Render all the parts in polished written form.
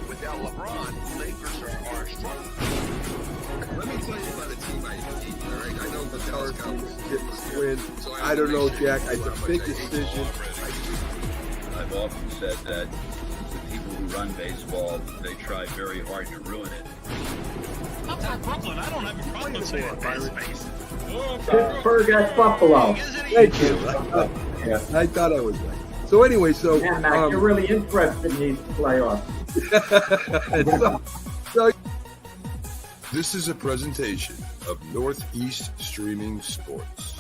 without LeBron, Lakers are struggling. Let me tell you about a team I hate, all right? I know the Dallas Cowboys Get this win. I don't know, Jack. It's a big decision. I've often said that the people who run baseball, they try very hard to ruin it. I'm from Brooklyn. I don't have a problem saying space. Pittsburgh at Buffalo. Thank you. I thought I was right. So anyway, Yeah, Mac, you're really interested in these playoffs. so This is a presentation of Northeast Streaming Sports.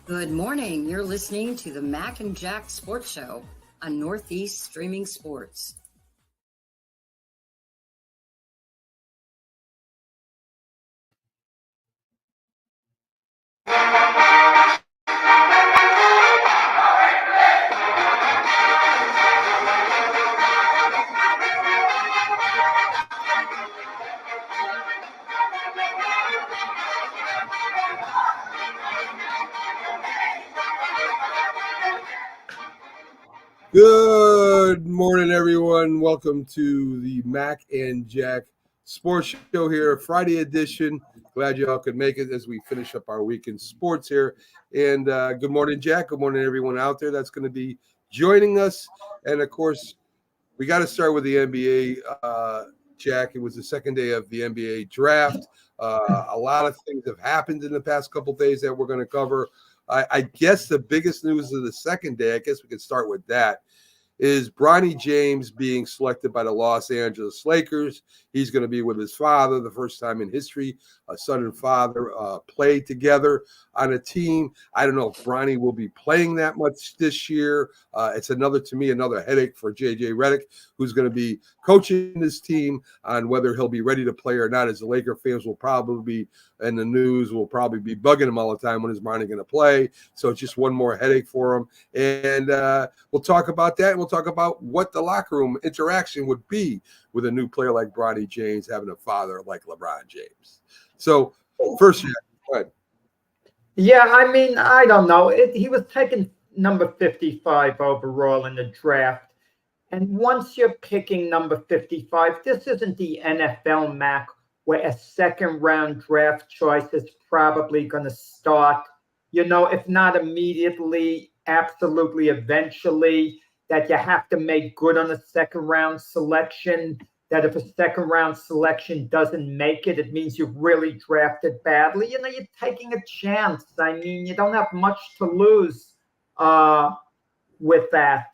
Good morning. You're listening to the Mac and Jack Sports Show on Northeast Streaming Sports. good morning, everyone. Welcome to the Mac and Jack Sports Show here, Friday edition. Glad you all could make it as we finish up our week in sports here. And good morning, Jack. Good morning, everyone out there that's going to be joining us. And of course, we got to start with the NBA, Jack. It was the second day of the NBA draft. A lot of things have happened in the past couple of days that we're going to cover. I guess the biggest news of the second day, I guess we could start with that, is Bronny James being selected by the Los Angeles Lakers. He's going to be with his father, the first time in history a son and father played together on a team. I don't know if Bronny will be playing that much this year. It's another headache for J.J. Redick, who's going to be coaching this team on whether he'll be ready to play or not, as the Laker fans will probably be, and the news will probably be bugging him all the time, when is Bronny going to play? So it's just one more headache for him. And we'll talk about that. We'll talk about what the locker room interaction would be with a new player like Bronny James having a father like LeBron James. So first, Jack, go ahead. Yeah, I mean, I don't know. He was taken number 55 overall in the draft. And once you're picking number 55, this isn't the NFL, Mac, where a second-round draft choice is probably going to start, if not immediately, absolutely eventually, that you have to make good on a second-round selection, that if a second-round selection doesn't make it, it means you've really drafted badly. You're taking a chance. I mean, you don't have much to lose with that.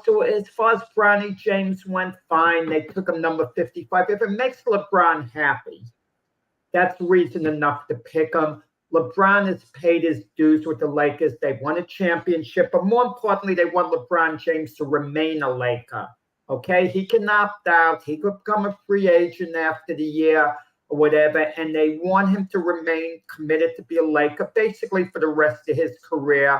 So as far as Bronny James went, fine. They took him number 55. If it makes LeBron happy, that's reason enough to pick him. LeBron has paid his dues with the Lakers. They've won a championship, but more importantly, they want LeBron James to remain a Laker. Okay, he can opt out. He could become a free agent after the year or whatever, and they want him to remain committed to be a Laker basically for the rest of his career.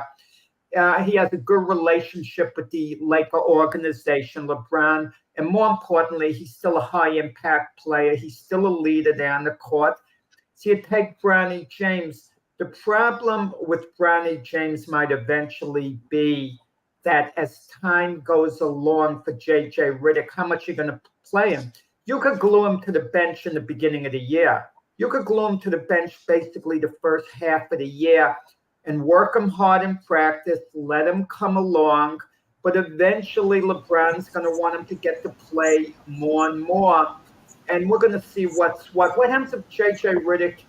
He has a good relationship with the Laker organization, LeBron, and more importantly, he's still a high-impact player. He's still a leader there on the court. So you take Bronny James. The problem with Bronny James might eventually be that as time goes along for J.J. Redick, how much you're going to play him. You could glue him to the bench in the beginning of the year. You could glue him to the bench basically the first half of the year and work him hard in practice, let him come along. But eventually LeBron's going to want him to get to play more and more. And we're going to see what's what. What happens if J.J. Redick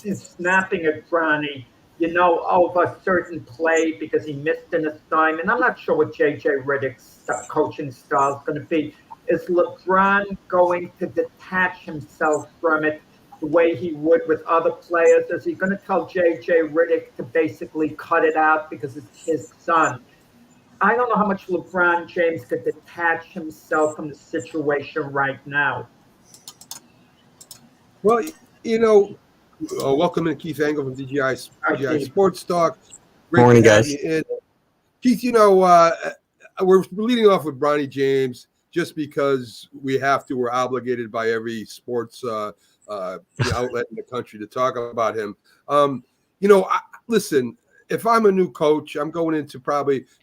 is snapping at Bronny, over a certain play because he missed an assignment? I'm not sure what J.J. Redick's coaching style is going to be. Is LeBron going to detach himself from it the way he would with other players? Is he going to tell J.J. Redick to basically cut it out because it's his son? I don't know how much LeBron James could detach himself from the situation right now. Well, welcome in Keith Engel from DGI Sports Talk. Great Morning, guys. Keith, we're leading off with Bronny James just because we have to. We're obligated by every sports outlet in the country to talk about him. Listen, if I'm a new coach, I'm going into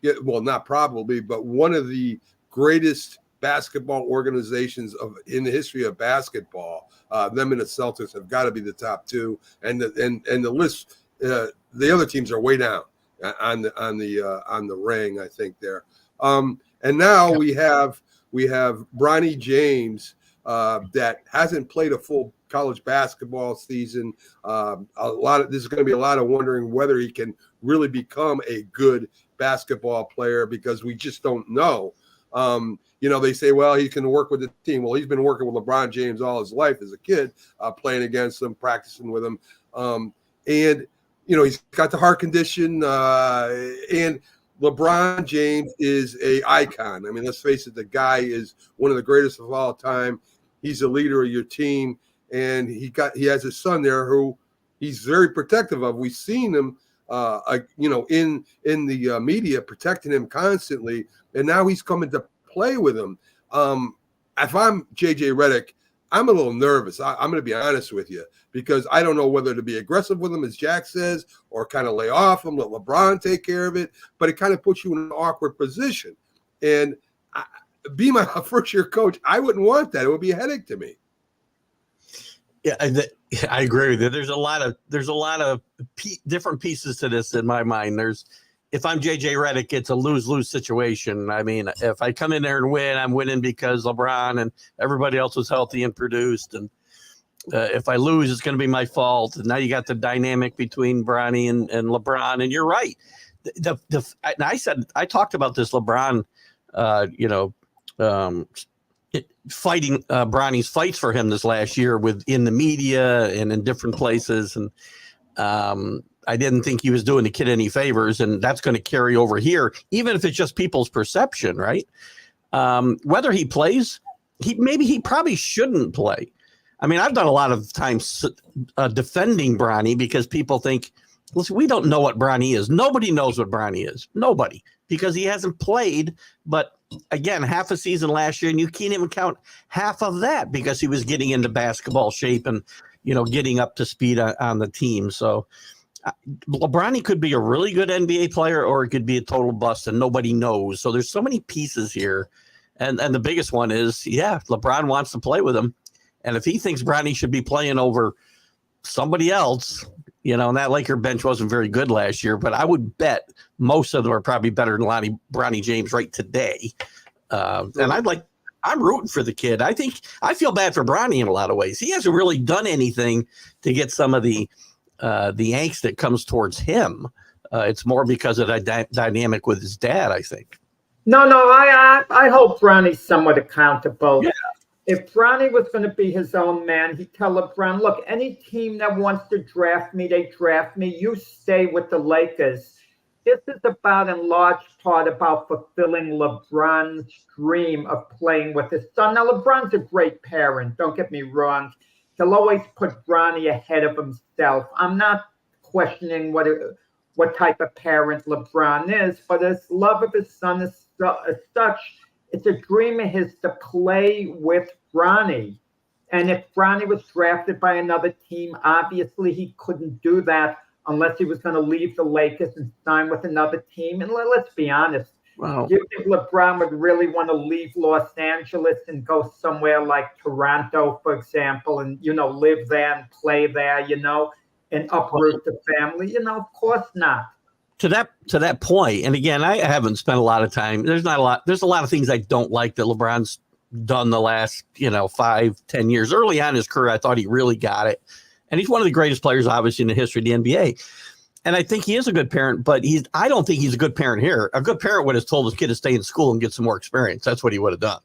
not probably, but one of the greatest basketball organizations in the history of basketball. Them and the Celtics have got to be the top two, and the list. The other teams are way down on the ring, I think there. And now we have Bronny James that hasn't played a full college basketball season. This is going to be a lot of wondering whether he can really become a good basketball player, because we just don't know. They say, well, he can work with the team. Well, he's been working with LeBron James all his life as a kid, playing against him, practicing with him. And he's got the heart condition, and LeBron James is a icon. I mean, let's face it, the guy is one of the greatest of all time. He's a leader of your team, and he has a son there who he's very protective of. We've seen him, in the media protecting him constantly, and now he's coming to play with him. If I'm JJ Redick, I'm a little nervous. I'm going to be honest with you, because I don't know whether to be aggressive with him, as Jack says, or kind of lay off him, let LeBron take care of it. But it kind of puts you in an awkward position. And be my first-year coach, I wouldn't want that. It would be a headache to me. Yeah, I agree with you. There's a lot of different pieces to this in my mind. If I'm JJ Redick, it's a lose-lose situation. I mean, if I come in there and win, I'm winning because LeBron and everybody else was healthy and produced. And if I lose, it's going to be my fault. And now you got the dynamic between Bronny and LeBron. And you're right. I talked about this LeBron, fighting Bronny's fights for him this last year in the media and in different places. And I didn't think he was doing the kid any favors, and that's going to carry over here, even if it's just people's perception, right? Whether he plays, he probably shouldn't play. I mean, I've done a lot of times defending Bronny, because people think, listen, we don't know what Bronny is. Nobody knows what Bronny is. Nobody, because he hasn't played. But again, half a season last year, and you can't even count half of that because he was getting into basketball shape and, getting up to speed on the team. So LeBron could be a really good NBA player, or it could be a total bust, and nobody knows. So there's so many pieces here. And the biggest one is, LeBron wants to play with him. And if he thinks Bronny should be playing over somebody else, and that Laker bench wasn't very good last year, but I would bet most of them are probably better than Bronny James right today. And I'm rooting for the kid. I feel bad for Bronny in a lot of ways. He hasn't really done anything to get some of the angst that comes towards him. It's more because of that dynamic with his dad, I think. No, I hope Bronny's somewhat accountable. Yeah. If Bronny was going to be his own man, he'd tell LeBron, look, any team that wants to draft me, they draft me. You stay with the Lakers. This is about, in large part, about fulfilling LeBron's dream of playing with his son. Now, LeBron's a great parent. Don't get me wrong. He'll always put Bronny ahead of himself. I'm not questioning what type of parent LeBron is, but his love of his son is such. It's a dream of his to play with Bronny. And if Bronny was drafted by another team, obviously he couldn't do that unless he was going to leave the Lakers and sign with another team. And let's be honest. Wow. Do you think LeBron would really want to leave Los Angeles and go somewhere like Toronto, for example, and, live there and play there, and uproot the family? Of course not. To that point, and again, I haven't spent a lot of time. There's a lot of things I don't like that LeBron's done the last, 5-10 years. Early on in his career, I thought he really got it. And he's one of the greatest players, obviously, in the history of the NBA. And I think he is a good parent, but I don't think he's a good parent here. A good parent would have told his kid to stay in school and get some more experience. That's what he would have done.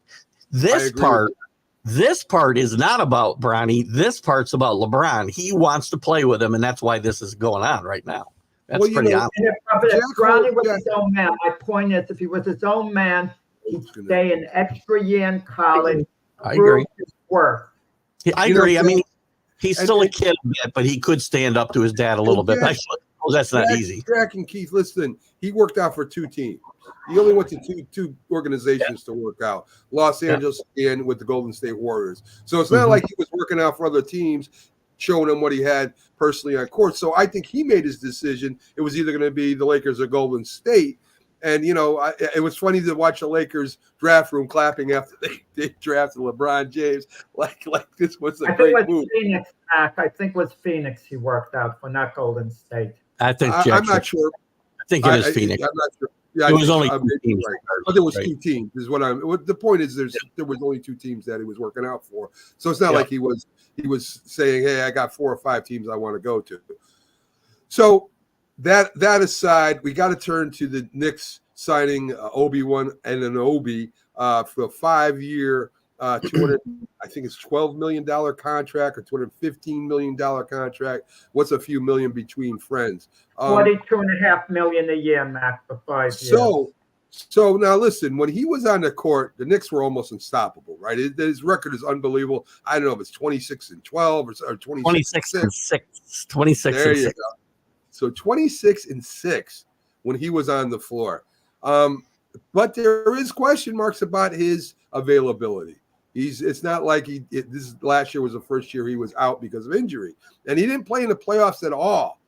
This part is not about Bronny. This part's about LeBron. He wants to play with him, and that's why this is going on right now. That's pretty obvious. If Bronny was his own man, my point is, if he was his own man, he'd stay an extra year in college. I agree. His worth. I agree. I mean, he's still a kid a bit, but he could stand up to his dad a little bit. That's not easy. Jack and Keith, listen, he worked out for two teams. He only went to two organizations to work out, Los Angeles and with the Golden State Warriors. So it's not like he was working out for other teams. showing him what he had personally on court. So I think he made his decision. It was either going to be the Lakers or Golden State. And, it was funny to watch the Lakers draft room clapping after they drafted LeBron James. Like this was a great move. Phoenix, Mac. I think it was Phoenix he worked out for, not Golden State. I think I'm not sure. I think it is Phoenix. I'm not sure. Yeah, it was only 2 teams. Right. But there was 2 teams. Is what the point is. There was only 2 teams that he was working out for. So it's not like he was saying, "Hey, I got 4 or 5 teams I want to go to." So that aside, we got to turn to the Knicks signing Obi-Wan Anunoby for a 5-year, I think it's $12 million contract or $215 million contract. What's a few million between friends? $42.5 million a year, Mac, for 5 years. So now listen, when he was on the court, the Knicks were almost unstoppable, right? His record is unbelievable. I don't know if it's 26-12 or 26-6. 26 there and you 6. go. So 26-6 when he was on the floor. But there is question marks about his availability. It's not like this last year was the first year he was out because of injury, and he didn't play in the playoffs at all.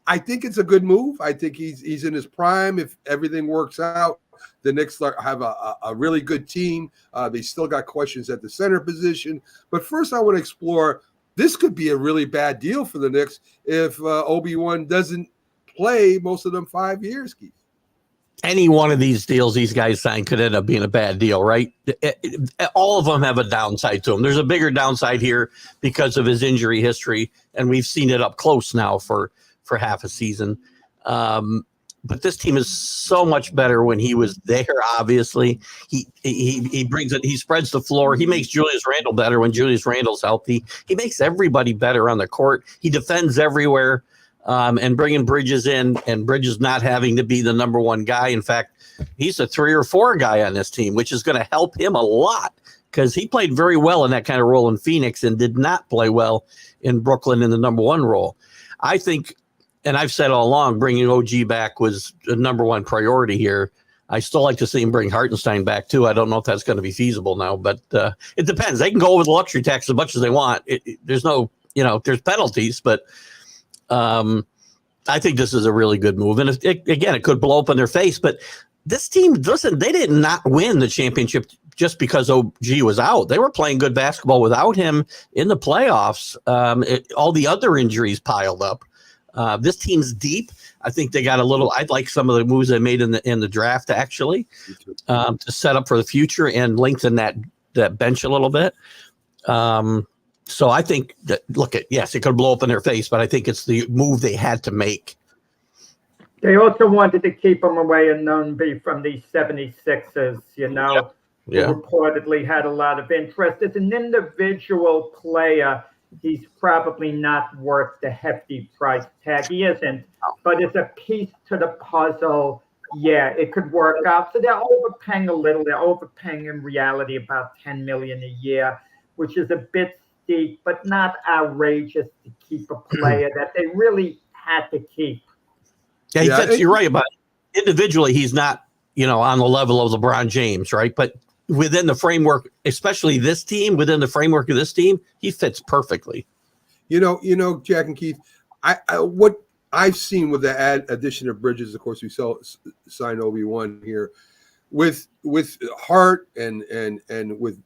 I think it's a good move. I think he's in his prime. If everything works out, the Knicks have a really good team. They still got questions at the center position. But first, I want to explore, this could be a really bad deal for the Knicks if Obi-Wan doesn't play most of them 5 years, Keith. Any one of these deals these guys sign could end up being a bad deal, right? All of them have a downside to them. There's a bigger downside here because of his injury history, and we've seen it up close now for half a season. But this team is so much better when he was there. Obviously, he brings it. He spreads the floor. He makes Julius Randle better when Julius Randle's healthy. He makes everybody better on the court. He defends everywhere. And bringing Bridges in, and Bridges not having to be the number 1 guy. In fact, he's a 3 or 4 guy on this team, which is going to help him a lot because he played very well in that kind of role in Phoenix and did not play well in Brooklyn in the number 1 role. I think, and I've said all along, bringing OG back was the number 1 priority here. I still like to see him bring Hartenstein back too. I don't know if that's going to be feasible now, but it depends. They can go over the luxury tax as much as they want. There's no, there's penalties, but I think this is a really good move. And it could blow up in their face, but this team, listen, they did not win the championship just because OG was out. They were playing good basketball without him in the playoffs. All the other injuries piled up. This team's deep. I think they got I like some of the moves they made in the draft, actually, to set up for the future and lengthen that bench a little bit. So I think that, yes, it could blow up in their face, but I think it's the move they had to make. They also wanted to keep him away and Anunoby from the 76ers, who reportedly had a lot of interest. As an individual player, he's probably not worth the hefty price tag. He isn't, but as a piece to the puzzle, it could work out. So they're overpaying a little. They're overpaying in reality about $10 million a year, which is a bit steep, but not outrageous to keep a player that they really had to keep. Yeah, you're right about it. Individually, he's not, on the level of LeBron James, right? But within the framework, especially this team, within the framework of this team, he fits perfectly. Jack and Keith, what I've seen with the addition of Bridges, of course, we signed Obi-Wan here with Hart and with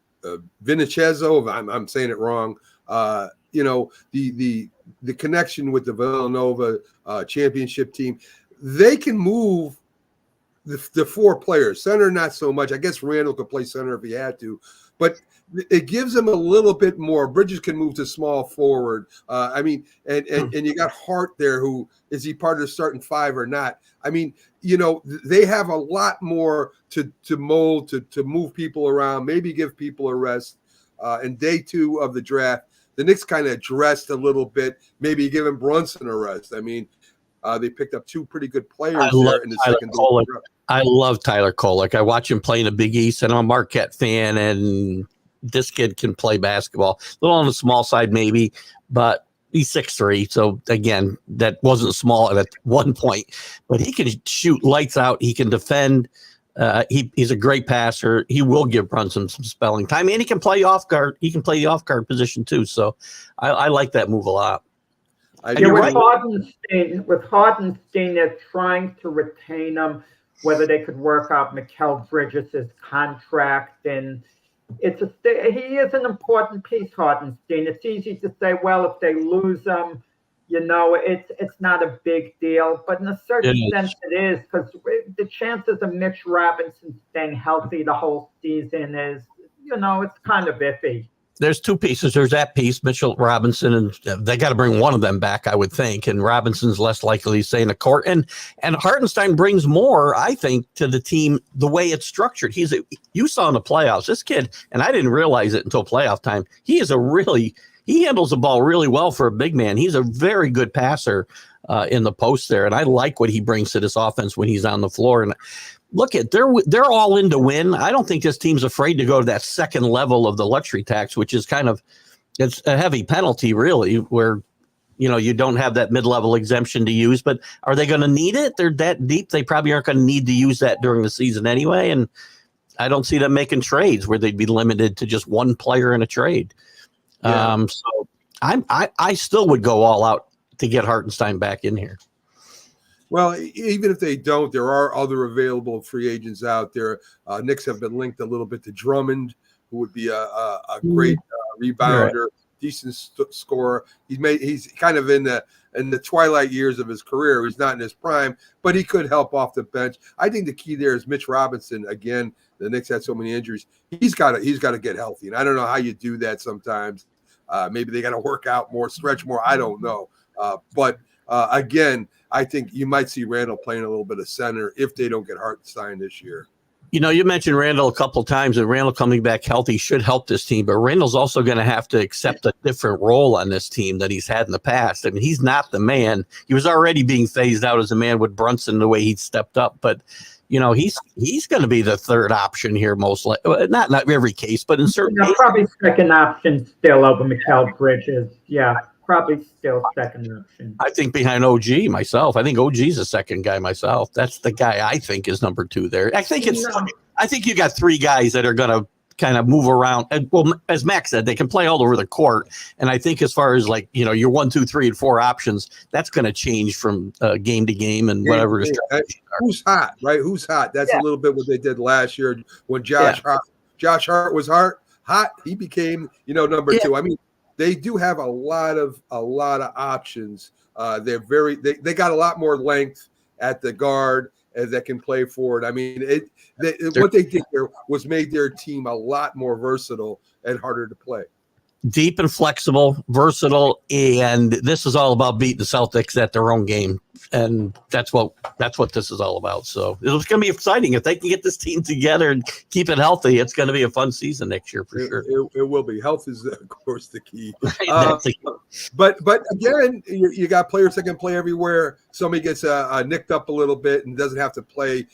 Vincenzo, I'm saying it wrong. The connection with the Villanova championship team, they can move the 4 players. Center, not so much. I guess Randall could play center if he had to, but it gives them a little bit more. Bridges can move to small forward. And you got Hart there. Who is he part of the starting 5 or not? They have a lot more to mold, to move people around, maybe give people a rest. In day 2 of the draft, the Knicks kind of dressed a little bit, maybe giving Brunson a rest. They picked up 2 pretty good players there in the second. I love Tyler Kolek. I watch him play in the Big East, and I'm a Marquette fan, and this kid can play basketball. A little on the small side maybe, but he's 6'3". So, again, that wasn't small at one point. But he can shoot lights out. He can defend. He's a great passer. He will give Brunson some spelling time, and he can play off guard. He can play the off guard position too. So I like that move a lot. Yeah, You're with Hardenstein, they're trying to retain him, whether they could work out Mikal Bridges' contract. And he is an important piece, Hardenstein. It's easy to say, well, if they lose him, it's not a big deal. But in a certain sense, it is, because the chances of Mitch Robinson staying healthy the whole season is, it's kind of iffy. There's two pieces. There's that piece, Mitchell Robinson, and they got to bring one of them back, I would think. And Robinson's less likely to stay in the court. And Hartenstein brings more, I think, to the team the way it's structured. You saw in the playoffs, this kid, and I didn't realize it until playoff time. He handles the ball really well for a big man. He's a very good passer in the post there, and I like what he brings to this offense when he's on the floor. And look, they're all in to win. I don't think this team's afraid to go to that second level of the luxury tax, which is it's a heavy penalty, really, where you don't have that mid-level exemption to use. But are they going to need it? They're that deep. They probably aren't going to need to use that during the season anyway. And I don't see them making trades where they'd be limited to just one player in a trade. Yeah. So I still would go all out to get Hartenstein back in here. Well, even if they don't, there are other available free agents out there. Knicks have been linked a little bit to Drummond, who would be a great rebounder, decent scorer. He's kind of in the twilight years of his career. He's not in his prime, but he could help off the bench. I think the key there is Mitch Robinson. Again, the Knicks had so many injuries. He's got to get healthy, and I don't know how you do that sometimes. Maybe they got to work out more, stretch more. I don't know. But again, I think you might see Randall playing a little bit of center if they don't get Hartenstein this year. You mentioned Randall a couple of times, and Randall coming back healthy should help this team. But Randall's also going to have to accept a different role on this team that he's had in the past. I mean, he's not the man. He was already being phased out as a man with Brunson the way he stepped up. But he's going to be the third option here, most likely. Not every case, but in certain cases. Probably second option still over Mikal Bridges. Yeah. Probably still second option. I think behind OG myself. I think OG's the second guy myself. That's the guy I think is number two there. I think you got three guys that are going to kind of move around. And, well, as Max said, they can play all over the court. And I think as far as your 1, 2, 3, and 4 options, that's going to change from game to game and whatever. Who's hot, right? Who's hot? That's a little bit what they did last year when Josh Hart was hot. He became number two. I mean, they do have a lot of options. They got a lot more length at the guard that can play forward. I mean, what they did there was made their team a lot more versatile and harder to play. Deep and flexible, versatile, and this is all about beating the Celtics at their own game, and that's what this is all about. So it's going to be exciting if they can get this team together and keep it healthy. It's going to be a fun season next year for sure. It will be. Health is, of course, the key. But again, you got players that can play everywhere. Somebody gets nicked up a little bit and doesn't have to play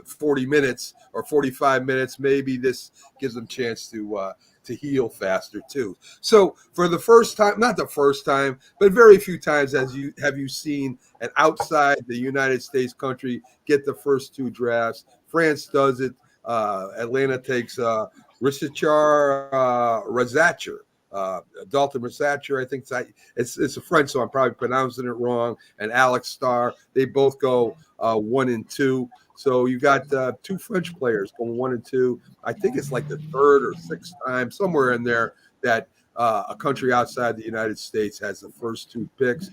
40 minutes or 45 minutes. Maybe this gives them a chance to heal faster too. So for the first time, not the first time, but very few times have you seen an outside the United States country get the first 2 drafts. France does it. Atlanta takes Richard Razacher. Dalton Razacher, I think it's a French, so I'm probably pronouncing it wrong. And Alex Starr, they both go 1 and 2. So you got 2 French players going 1 and 2. I think it's like the 3rd or 6th time, somewhere in there, that a country outside the United States has the first 2 picks.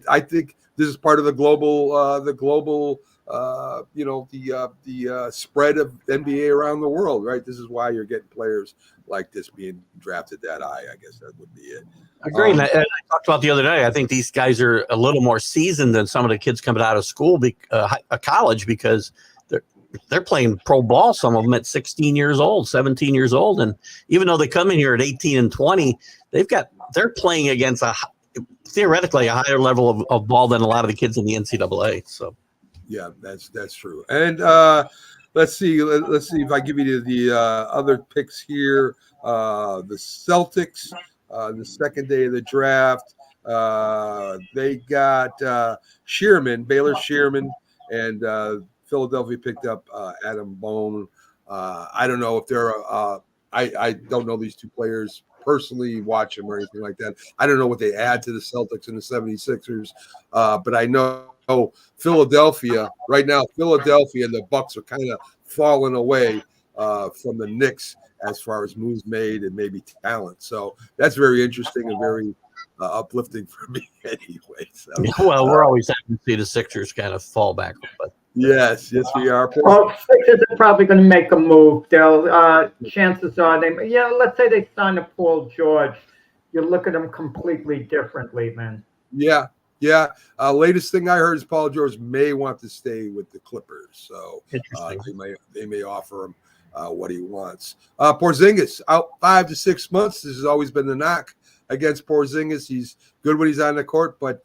I think this is part of the global spread of NBA around the world, right? This is why you're getting players like this being drafted that high. I guess that would be it. Agreed. And I talked about the other day. I think these guys are a little more seasoned than some of the kids coming out of school, college, because they're playing pro ball. Some of them at 16 years old, 17 years old, and even though they come in here at 18 and 20, they're playing against theoretically a higher level of ball than a lot of the kids in the NCAA. So, yeah, that's true. And let's see if I give you the other picks here. The Celtics. The second day of the draft, they got Baylor Shearman, and Philadelphia picked up Adam Bone. I don't know if they're I don't know these two players personally, watch them or anything like that. I don't know what they add to the Celtics and the 76ers, but I know Philadelphia right now, Philadelphia and the Bucks are kind of falling away from the Knicks as far as moves made and maybe talent. So that's very interesting and very uplifting for me anyway. So, well, we're always happy to see the Sixers kind of fall back. But yes, we are. Well, Sixers are probably going to make a move. They'll chances are let's say they sign a Paul George. You look at them completely differently, man. Yeah. Latest thing I heard is Paul George may want to stay with the Clippers. So they may offer him what he wants. Porzingis out 5 to 6 months. This has always been the knock against Porzingis. He's good when he's on the court, but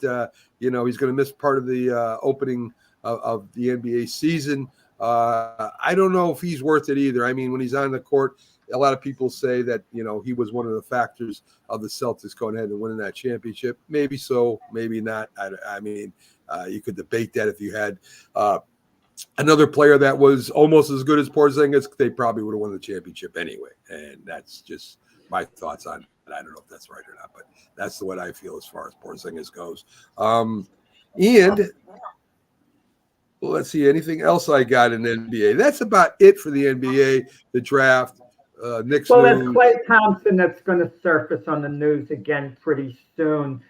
he's going to miss part of the opening of the NBA season. I don't know if he's worth it either. I mean, when he's on the court, a lot of people say that, he was one of the factors of the Celtics going ahead and winning that championship. Maybe so, maybe not. I mean, you could debate that. If you had another player that was almost as good as Porzingis, they probably would have won the championship anyway. And that's just my thoughts on it. I don't know if that's right or not, but that's what I feel as far as Porzingis goes. And let's see, anything else I got in the NBA? That's about it for the NBA, the draft. Knicks well, there's news. Klay Thompson that's going to surface on the news again pretty soon,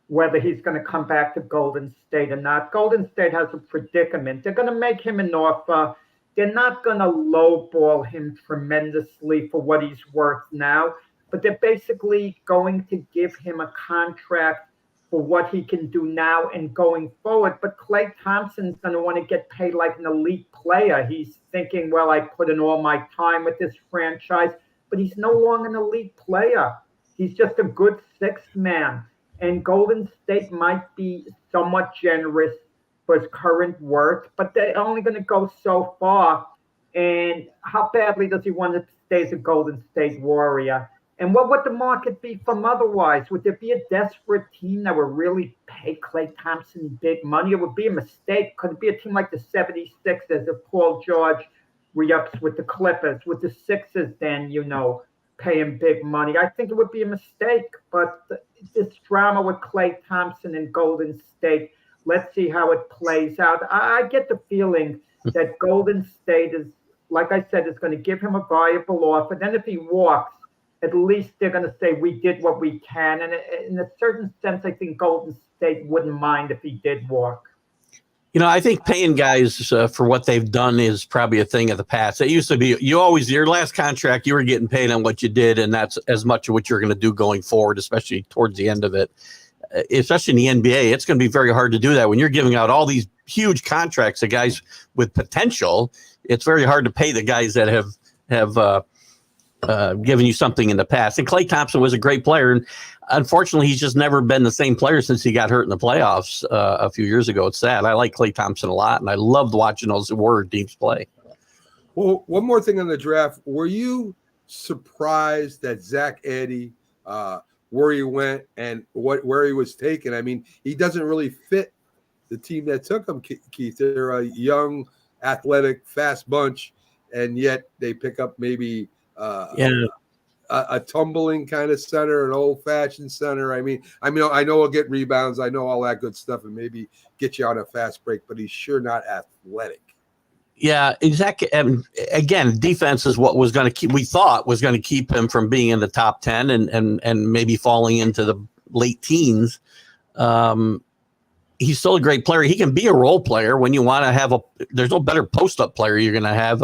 whether he's going to come back to Golden State or not. Golden State has a predicament. They're going to make him an offer. They're not going to lowball him tremendously for what he's worth now, but they're basically going to give him a contract for what he can do now and going forward. But Klay Thompson's going to want to get paid like an elite player. He's thinking, well, I put in all my time with this franchise, but he's no longer an elite player. He's just a good sixth man. And Golden State might be somewhat generous for his current worth, but they're only going to go so far. And how badly does he want to stay as a Golden State Warrior? And what would the market be from otherwise? Would there be a desperate team that would really pay Klay Thompson big money? It would be a mistake. Could it be a team like the 76ers if Paul George re-ups with the Clippers? Would the Sixers then, pay him big money? I think it would be a mistake. But this drama with Klay Thompson and Golden State, let's see how it plays out. I get the feeling that Golden State is, like I said, is going to give him a viable offer. Then if he walks, at least they're going to say, we did what we can. And in a certain sense, I think Golden State wouldn't mind if he did walk. I think paying guys for what they've done is probably a thing of the past. It used to be, your last contract, you were getting paid on what you did, and that's as much of what you're going to do going forward, especially towards the end of it. Especially in the NBA, it's going to be very hard to do that. When you're giving out all these huge contracts to guys with potential, it's very hard to pay the guys that have given you something in the past. And Klay Thompson was a great player, and unfortunately, he's just never been the same player since he got hurt in the playoffs a few years ago. It's sad. I like Klay Thompson a lot, and I loved watching those Warrior teams play. Well, one more thing on the draft. Were you surprised that Zach Edey, where he went and where he was taken? I mean, he doesn't really fit the team that took him, Keith. They're a young, athletic, fast bunch, and yet they pick up maybe a tumbling kind of center, an old-fashioned center. I mean, I know he'll get rebounds. I know all that good stuff and maybe get you on a fast break, but he's sure not athletic. Yeah, exactly. Again, defense is what was going to we thought was going to keep him from being in the top 10 and maybe falling into the late teens. He's still a great player. He can be a role player when you want to have there's no better post-up player you're going to have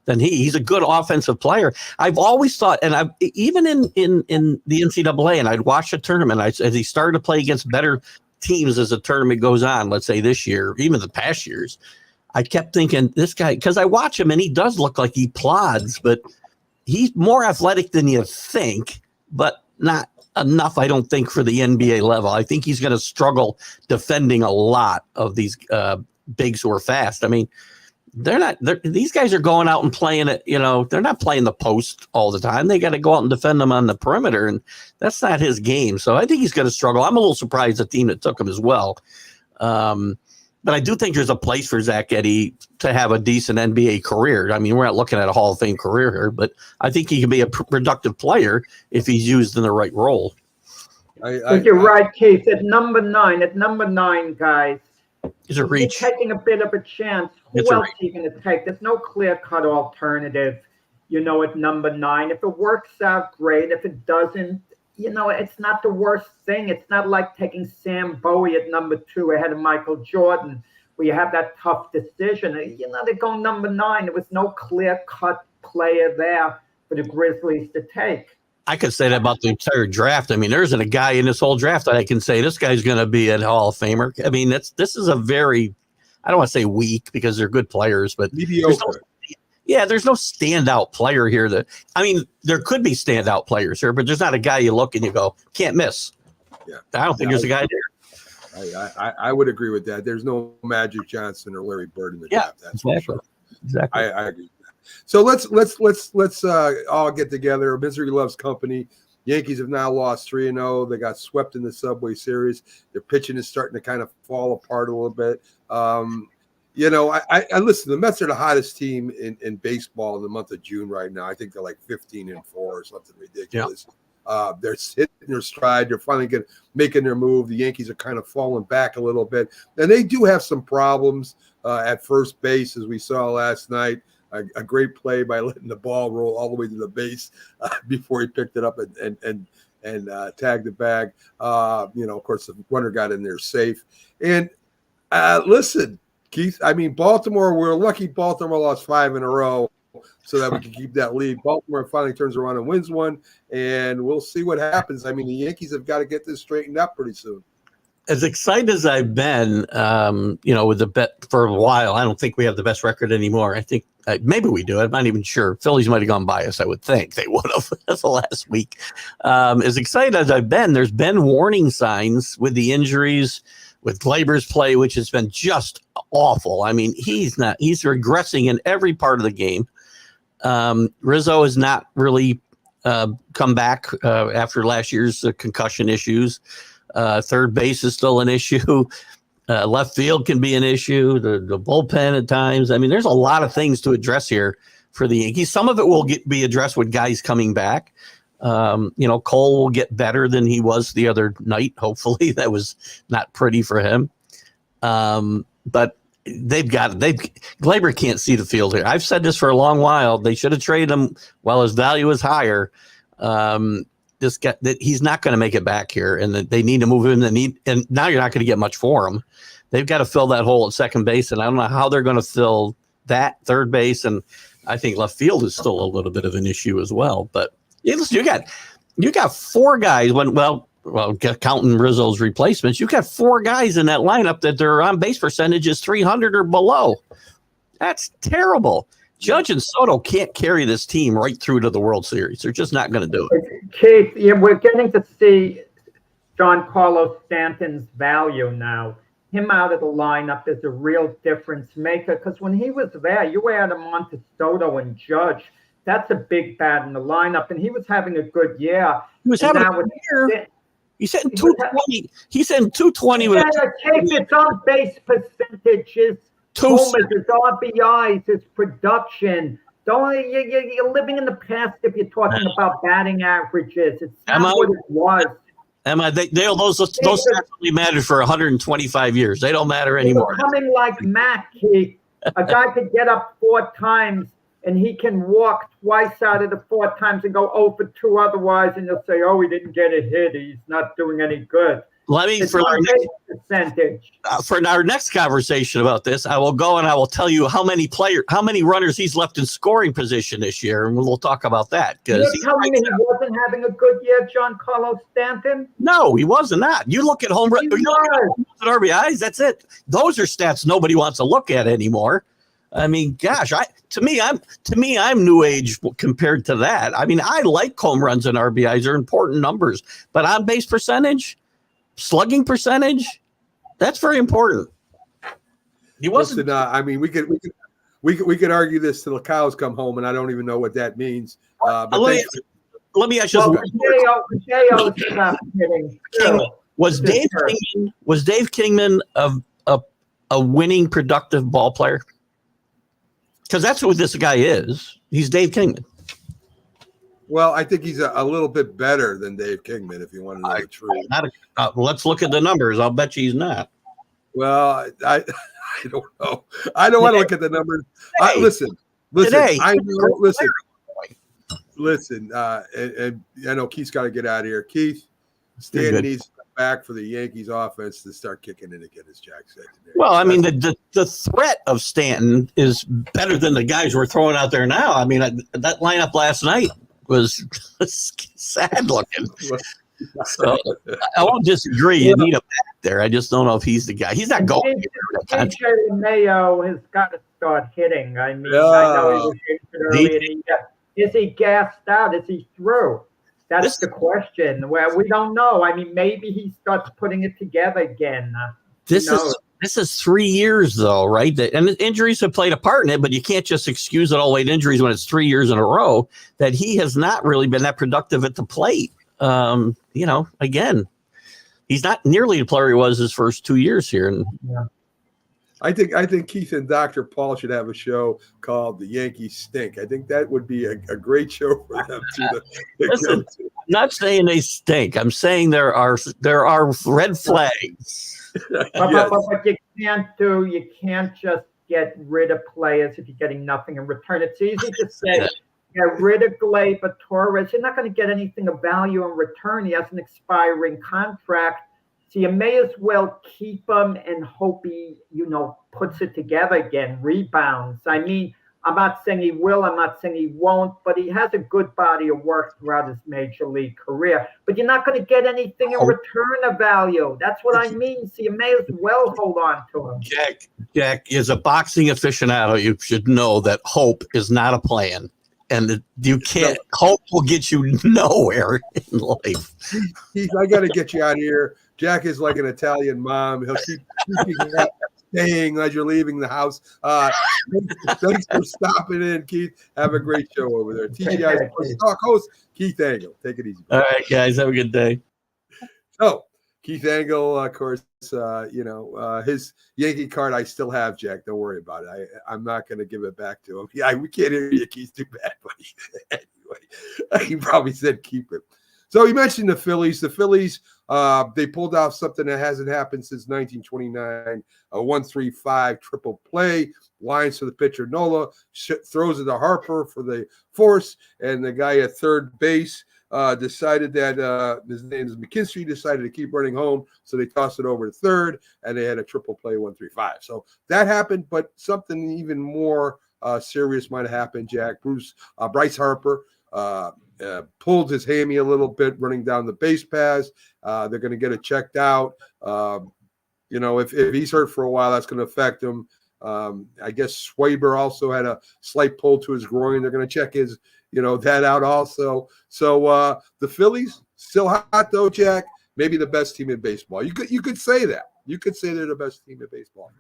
than he's a good offensive player. I've always thought, and even in the NCAA, and I'd watch a tournament, as he started to play against better teams as the tournament goes on, let's say this year, even the past years, I kept thinking this guy, because I watch him and he does look like he plods, but he's more athletic than you think, but not enough, I don't think, for the NBA level. I think he's going to struggle defending a lot of these bigs who are fast. I mean, these guys are going out and playing it, they're not playing the post all the time. They got to go out and defend them on the perimeter, and that's not his game. So I think he's going to struggle. I'm a little surprised the team that took him as well. But I do think there's a place for Zach Edey to have a decent NBA career. I mean, we're not looking at a Hall of Fame career here, but I think he can be a productive player if he's used in the right role. You're right, Keith. At number nine, guys, It's a reach. you're taking a bit of a chance. Who It's a else are you going to take? There's no clear-cut alternative, at number 9. If it works out, great. If it doesn't, it's not the worst thing. It's not like taking Sam Bowie at number 2 ahead of Michael Jordan, where you have that tough decision. They're going number 9. There was no clear-cut player there for the Grizzlies to take. I could say that about the entire draft. I mean, there isn't a guy in this whole draft that I can say this guy's going to be a Hall of Famer. I mean, this is a very, I don't want to say weak because they're good players, but Mediocre. there's no standout player here there could be standout players here, but there's not a guy you look and you go, can't miss. Yeah. I don't think there's a guy there. I would agree with that. There's no Magic Johnson or Larry Bird in the draft. That's exactly. for sure. Exactly. I agree with that. So let's all get together. Misery loves company. Yankees have now lost 3-0. They got swept in the Subway Series. Their pitching is starting to kind of fall apart a little bit. I listen. The Mets are the hottest team in baseball in the month of June right now. I think they're like 15-4 or something ridiculous. Yeah. They're hitting their stride. They're finally making their move. The Yankees are kind of falling back a little bit, and they do have some problems at first base, as we saw last night. A great play by letting the ball roll all the way to the base before he picked it up and tagged the bag. Of course, the runner got in there safe. And listen, Keith, I mean, Baltimore, we're lucky Baltimore lost 5 in a row so that we can keep that lead. Baltimore finally turns around and wins one, and we'll see what happens. I mean, the Yankees have got to get this straightened up pretty soon. As excited as I've been, with the bet for a while, I don't think we have the best record anymore. I think maybe we do. I'm not even sure. Phillies might have gone by us. I would think they would have. That's the last week. As excited as I've been, there's been warning signs with the injuries, with Gleyber's play, which has been just awful. I mean, he's regressing in every part of the game. Rizzo has not really come back after last year's concussion issues. Third base is still an issue. Left field can be an issue. The bullpen at times. I mean, there's a lot of things to address here for the Yankees. Some of it will be addressed with guys coming back. Cole will get better than he was the other night. Hopefully, that was not pretty for him. But Gleyber can't see the field here. I've said this for a long while. They should have traded him while his value is higher. This guy, he's not going to make it back here, and they need to move him. And now you're not going to get much for him. They've got to fill that hole at second base, and I don't know how they're going to fill that third base. And I think left field is still a little bit of an issue as well. But listen, you got 4 guys. Counting Rizzo's replacements, you got 4 guys in that lineup that their on base percentage is 300 or below. That's terrible. Judge and Soto can't carry this team right through to the World Series. They're just not going to do it. Keith, we're getting to see Giancarlo Stanton's value now. Him out of the lineup is a real difference maker because when he was there, you add him on to Soto and Judge. That's a big bat in the lineup, and he was having a good year. He was having a good year. He's hitting 220. He's hitting 220 with its on base percentages. Homers, his RBIs, his production. You're living in the past if you're talking about batting averages. It's not what it was. Those stats only mattered for 125 years. They don't matter anymore. Coming like Mac, a guy could get up 4 times and he can walk twice out of the 4 times and go 0 for 2 otherwise, and you'll say, "Oh, he didn't get a hit. He's not doing any good." For our next conversation about this, I will go and I will tell you how many runners he's left in scoring position this year, and we'll talk about that. You're telling me he wasn't having a good year, Giancarlo Stanton? No, he was not. You look at home runs and RBIs. That's it. Those are stats nobody wants to look at anymore. I mean, gosh, to me, I'm new age compared to that. I mean, I like home runs and RBIs; they're important numbers, but on base percentage. Slugging percentage, that's very important. He wasn't. Listen, I mean, we could argue this till the cows come home, and I don't even know what that means. Let me ask you. Was Dave Kingman a a winning, productive ball player? Because that's who this guy is. He's Dave Kingman. Well, I think he's a little bit better than Dave Kingman, if you want to know the truth. Let's look at the numbers. I'll bet you he's not. Well, I don't know. I don't want to look at the numbers. Listen. Today, I know. Listen. And I know Keith's got to get out of here. Keith, Stan needs to come back for the Yankees offense to start kicking in again, as Jack said today. Well, I mean, the threat of Stanton is better than the guys we're throwing out there now. I mean, that lineup last night was sad looking. So I won't disagree. You need a back there. I just don't know if he's the guy. He's not going. DJ Mayo has got to start hitting. I mean, I know he was injured early in the year. Is he gassed out? Is he through? That's the question. Well, we don't know. I mean, maybe he starts putting it together again. This is 3 years, though, right? And injuries have played a part in it, but you can't just excuse it all weight injuries when it's 3 years in a row. That he has not really been that productive at the plate. Again, he's not nearly the player he was his first 2 years here. And I think Keith and Dr. Paul should have a show called The Yankees Stink. I think that would be a great show for them to Listen, I'm not saying they stink. I'm saying there are red flags. But you can't just get rid of players if you're getting nothing in return. It's easy to say get rid of Gleyber Torres. You're not going to get anything of value in return. He has an expiring contract. So you may as well keep him and hope he, puts it together again, rebounds. I mean, I'm not saying he will, I'm not saying he won't, but he has a good body of work throughout his major league career. But you're not going to get anything in return of value. That's what I mean. So you may as well hold on to him. Jack, as a boxing aficionado, you should know that hope is not a plan. And you can't hope will get you nowhere in life. I got to get you out of here. Jack is like an Italian mom. He'll keep staying as you're leaving the house. Thanks for stopping in, Keith. Have a great show over there. TGI Sports Talk host Keith Angle. Take it easy. All right, guys. Have a good day. So, Keith Angle, of course, his Yankee card I still have, Jack. Don't worry about it. I'm not going to give it back to him. Yeah, we can't hear you, Keith. Too bad, buddy. Anyway, he probably said keep it. So he mentioned the Phillies. The Phillies, they pulled off something that hasn't happened since 1929, a 1-3-5 triple play. Lines to the pitcher Nola, throws it to Harper for the force, and the guy at third base decided that his name is McKinstry, decided to keep running home, so they tossed it over to third, and they had a triple play 1-3-5. So that happened, but something even more serious might have happened, Jack. Bryce Harper pulled his hammy a little bit running down the base paths. They're going to get it checked out. If he's hurt for a while, that's going to affect him. I guess Schwarber also had a slight pull to his groin. They're going to check his, that out also. So the Phillies still hot though, Jack. Maybe the best team in baseball. You could say that. You could say they're the best team in baseball.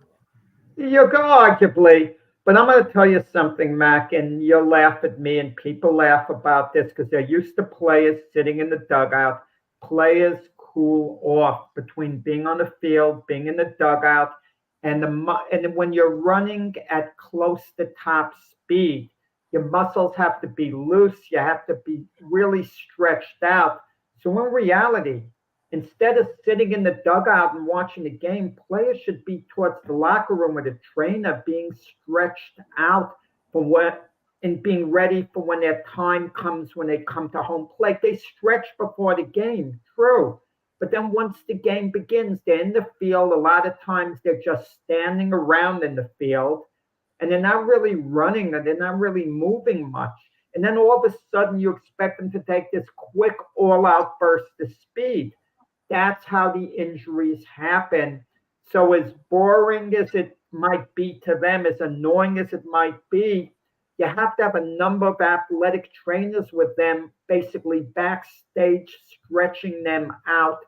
You could arguably. But I'm going to tell you something, Mac, and you'll laugh at me, and people laugh about this because they're used to players sitting in the dugout. Players cool off between being on the field, being in the dugout, and when you're running at close to top speed, your muscles have to be loose. You have to be really stretched out. So in reality, instead of sitting in the dugout and watching the game, players should be towards the locker room with a trainer, being stretched out and being ready for when their time comes when they come to home plate. They stretch before the game, true. But then once the game begins, they're in the field. A lot of times they're just standing around in the field, and they're not really running, and they're not really moving much. And then all of a sudden you expect them to take this quick all-out burst of speed. That's how the injuries happen. So as boring as it might be to them, as annoying as it might be, you have to have a number of athletic trainers with them, basically backstage, stretching them out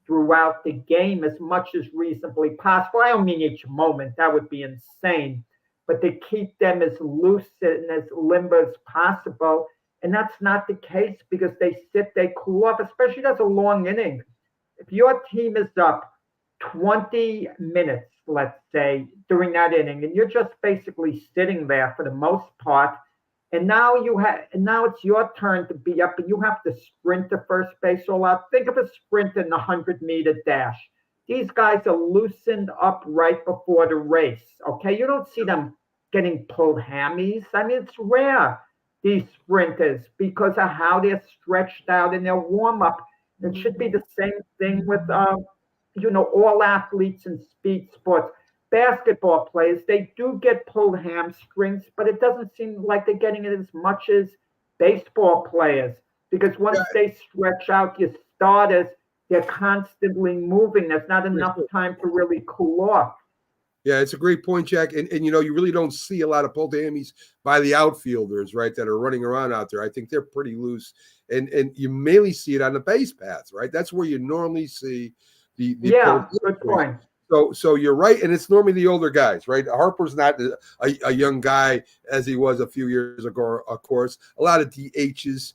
throughout the game as much as reasonably possible. I don't mean each moment. That would be insane. But to keep them as loose and as limber as possible. And that's not the case because they cool off, especially that's a long inning. If your team is up 20 minutes, let's say, during that inning, and you're just basically sitting there for the most part. And now it's your turn to be up, and you have to sprint to first base all out. Think of a sprint in the 100-meter dash. These guys are loosened up right before the race. Okay, you don't see them getting pulled hammies. I mean, it's rare, these sprinters, because of how they're stretched out in their warm-up. It should be the same thing with all athletes in speed sports. Basketball players, they do get pulled hamstrings, but it doesn't seem like they're getting it as much as baseball players, because once they stretch out, your starters, they're constantly moving. There's not enough time to really cool off. Yeah, it's a great point, Jack. And you really don't see a lot of pulled hammies by the outfielders, right, that are running around out there. I think they're pretty loose. And you mainly see it on the base paths, right? That's where you normally see the good point. So you're right, and it's normally the older guys, right? Harper's not a young guy as he was a few years ago, of course. A lot of DHs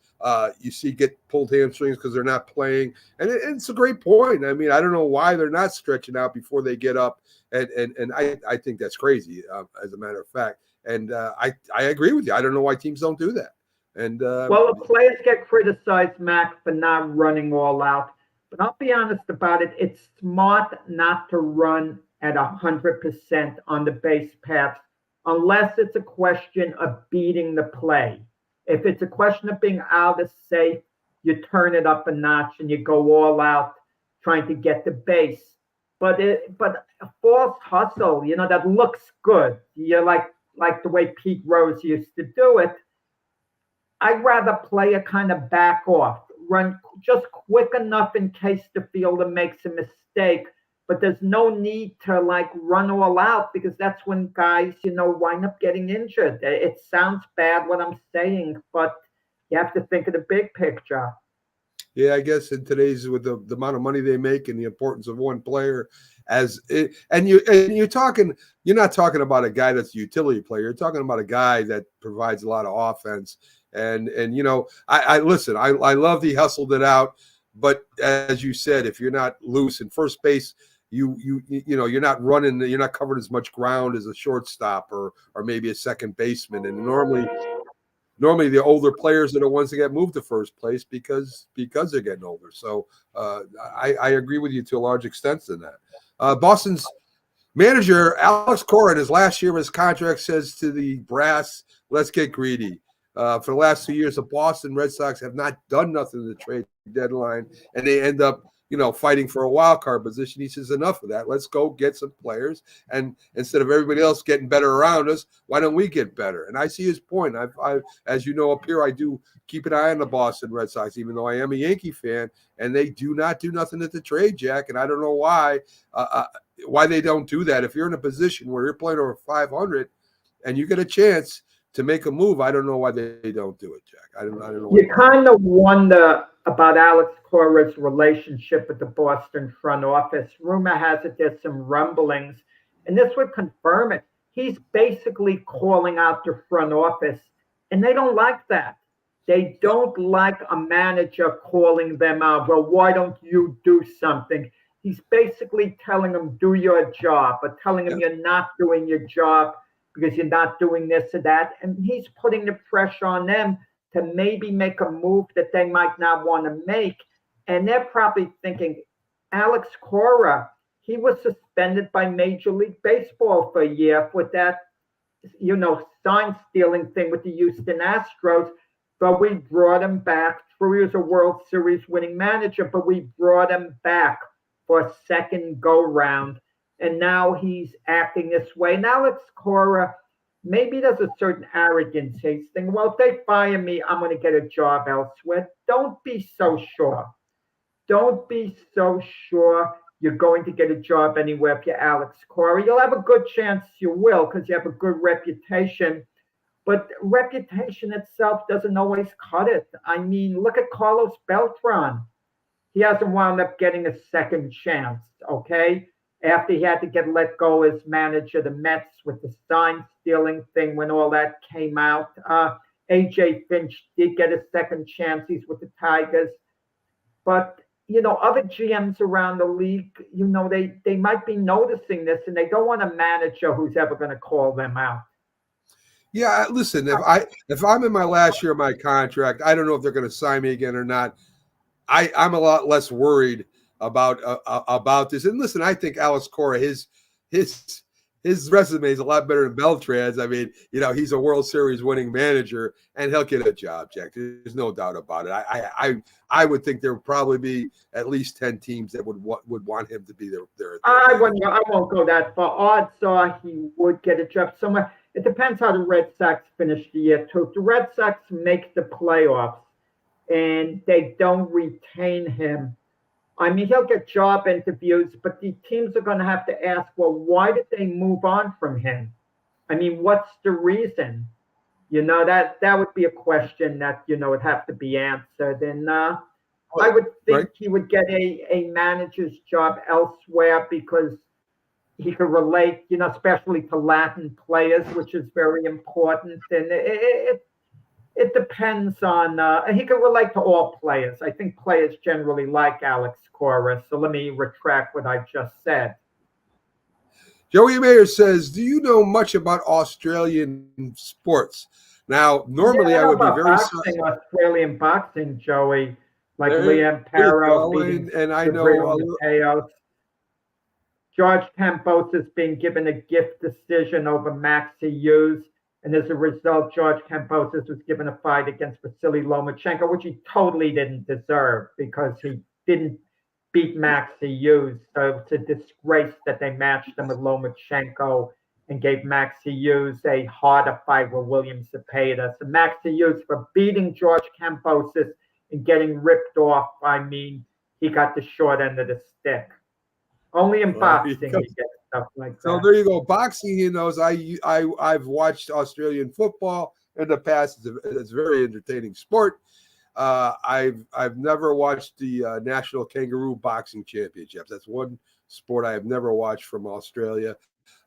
you see get pulled hamstrings because they're not playing, and it's a great point. I mean, I don't know why they're not stretching out before they get up, and I think that's crazy, as a matter of fact. And I agree with you. I don't know why teams don't do that. And well, the players get criticized, Mac, for not running all out. But I'll be honest about it. It's smart not to run at 100% on the base paths unless it's a question of beating the play. If it's a question of being out of safe, you turn it up a notch and you go all out trying to get the base. But a false hustle, that looks good. You're like the way Pete Rose used to do it. I'd rather play a kind of back off. Run just quick enough in case the fielder makes a mistake, but there's no need to run all out, because that's when guys, wind up getting injured. It sounds bad what I'm saying, but you have to think of the big picture. Yeah, I guess in today's, with the amount of money they make and the importance of one player, you're not talking about a guy that's a utility player. You're talking about a guy that provides a lot of offense. And I listen, I love the hustled it out, but as you said, if you're not loose in first base, you're not running, you're not covering as much ground as a shortstop or maybe a second baseman. And normally the older players are the ones that get moved to first place because they're getting older. So I agree with you to a large extent in that. Boston's manager, Alex Cora, in his last year of his contract, says to the brass, let's get greedy. For the last 2 years, the Boston Red Sox have not done nothing to the trade deadline, and they end up, fighting for a wild card position. He says, enough of that. Let's go get some players, and instead of everybody else getting better around us, why don't we get better? And I see his point. I as you know, up here, I do keep an eye on the Boston Red Sox, even though I am a Yankee fan, and they do not do nothing at the trade, Jack. And I don't know why they don't do that. If you're in a position where you're playing over 500 and you get a chance to make a move, I don't know why they don't do it, Jack. I don't know. You kind of wonder about Alex Cora's relationship with the Boston front office. Rumor has it there's some rumblings, and this would confirm it. He's basically calling out the front office, and they don't like that. They don't like a manager calling them out. Well, why don't you do something? He's basically telling them, do your job, but telling them you're not doing your job because you're not doing this or that. And he's putting the pressure on them to maybe make a move that they might not want to make. And they're probably thinking, Alex Cora, he was suspended by Major League Baseball for a year with that, sign stealing thing with the Houston Astros. But we brought him back. True, he was a World Series winning manager, but we brought him back for a second go round. And now he's acting this way. And Alex Cora, maybe there's a certain arrogance. He's thinking, well, if they fire me, I'm going to get a job elsewhere. Don't be so sure. Don't be so sure you're going to get a job anywhere if you're Alex Cora. You'll have a good chance you will, because you have a good reputation. But reputation itself doesn't always cut it. I mean, look at Carlos Beltran. He hasn't wound up getting a second chance, okay? After he had to get let go as manager of the Mets with the sign stealing thing when all that came out. AJ Finch did get a second chance. He's with the Tigers. But, other GMs around the league, they might be noticing this, and they don't want a manager who's ever going to call them out. Yeah, listen, if I'm in my last year of my contract, I don't know if they're going to sign me again or not. I'm a lot less worried about this. And listen, I think Alex Cora, his resume is a lot better than Beltran's. I mean, he's a World Series winning manager, and he'll get a job, Jack. There's no doubt about it. I would think there would probably be at least 10 teams that would want him to be their I won't go that far. Odds are he would get a job somewhere. It depends how the Red Sox finish the year, too. If the Red Sox make the playoffs and they don't retain him, I mean, he'll get job interviews, but the teams are going to have to ask, well, why did they move on from him? I mean, what's the reason? That would be a question that, would have to be answered. And I would think he would get a manager's job elsewhere because he could relate, especially to Latin players, which is very important. And it depends on, he can relate to all players. I think players generally like Alex Cora. So let me retract what I just said. Joey Mayer says, do you know much about Australian sports? Now, normally I would be very Australian boxing, Joey, like Liam Parrow. And I know George Kambosos is being given a gift decision over Maxi Hughes. And as a result, George Kambosos was given a fight against Vasily Lomachenko, which he totally didn't deserve because he didn't beat Maxi Hughes. So it's a disgrace that they matched him with Lomachenko and gave Maxi Hughes a harder fight with William Zepeda. So Maxi Hughes, for beating George Kambosos and getting ripped off, I mean, he got the short end of the stick. Only in boxing you get stuff like that. So there you go. Boxing, I've watched Australian football in the past. It's a very entertaining sport. I've never watched the National Kangaroo Boxing Championships. That's one sport I have never watched from Australia.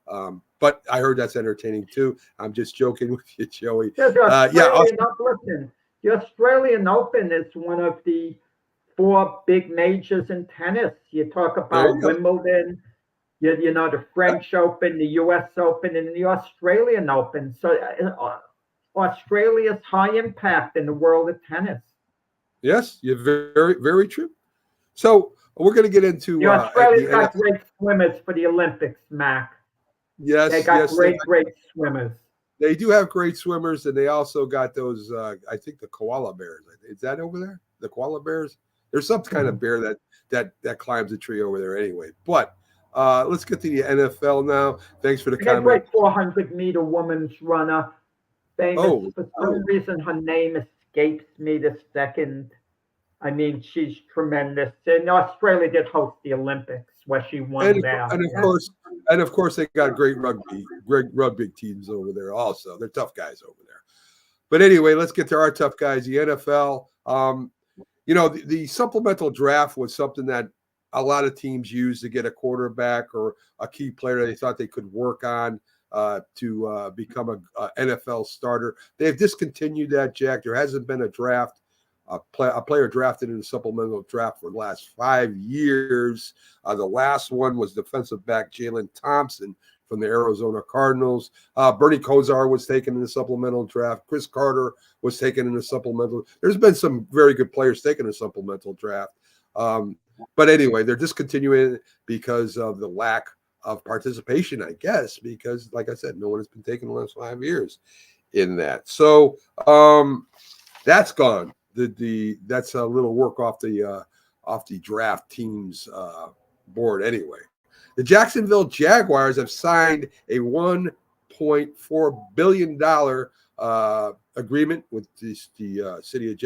But I heard that's entertaining too. I'm just joking with you, Joey. Listen, the Australian Open is one of the 4 big majors in tennis. You talk about Wimbledon, the French Open, the U.S. Open, and the Australian Open. So Australia's high impact in the world of tennis. Yes, you're very, very true. So we're going to get into Australia's got great swimmers for the Olympics, Mac. Yes, they got great swimmers. They do have great swimmers, and they also got those. I think the koala bears. Is that over there? The koala bears. There's some kind of bear that climbs a tree over there anyway. But let's get to the NFL now. Thanks for the comment. Great 400-meter women's runner. Famous. For some reason, her name escapes me this second. I mean, she's tremendous. And Australia did host the Olympics where she won there. And of course, they got great rugby teams over there also. They're tough guys over there. But anyway, let's get to our tough guys, the NFL. The supplemental draft was something that a lot of teams use to get a quarterback or a key player they thought they could work on to become a NFL starter. They've discontinued that, Jack. There hasn't been a player drafted in a supplemental draft for the last 5 years. The last one was defensive back Jalen Thompson from the Arizona Cardinals. Bernie Kosar was taken in the supplemental draft. Chris Carter was taken in the supplemental. There's been some very good players taken in the supplemental draft. But anyway, they're discontinuing it because of the lack of participation, I guess, because, like I said, no one has been taken the last 5 years in that. So that's gone. That's a little work off the draft team's board anyway. The Jacksonville Jaguars have signed a $1.4 billion agreement with the city of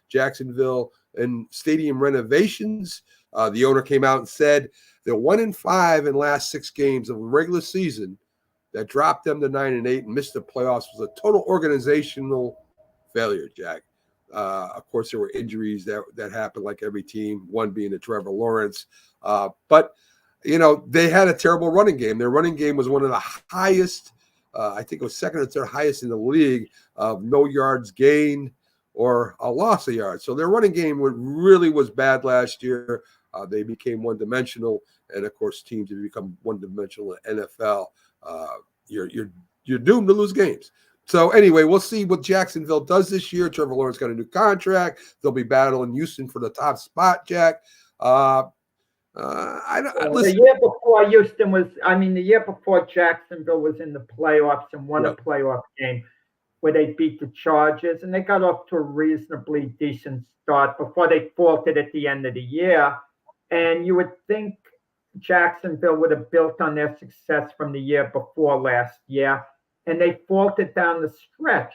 Jacksonville and stadium renovations. The owner came out and said they're 1-5 in last 6 games of the regular season that dropped them to 9-8 and missed the playoffs was a total organizational failure, Jack. Of course, there were injuries that happened like every team, one being the Trevor Lawrence. But they had a terrible running game. Their running game was one of the highest, I think it was second or third highest in the league of no yards gained. or a loss of yards. So their running game really was bad last year. They became one-dimensional, and of course, teams that become one-dimensional in NFL, you're doomed to lose games. So anyway, we'll see what Jacksonville does this year. Trevor Lawrence got a new contract. They'll be battling Houston for the top spot, Jack. The year before Houston was, the year before Jacksonville was in the playoffs and won a playoff game where they beat the Chargers, and they got off to a reasonably decent start before they faltered at the end of the year. And you would think Jacksonville would have built on their success from the year before last year, and they faltered down the stretch.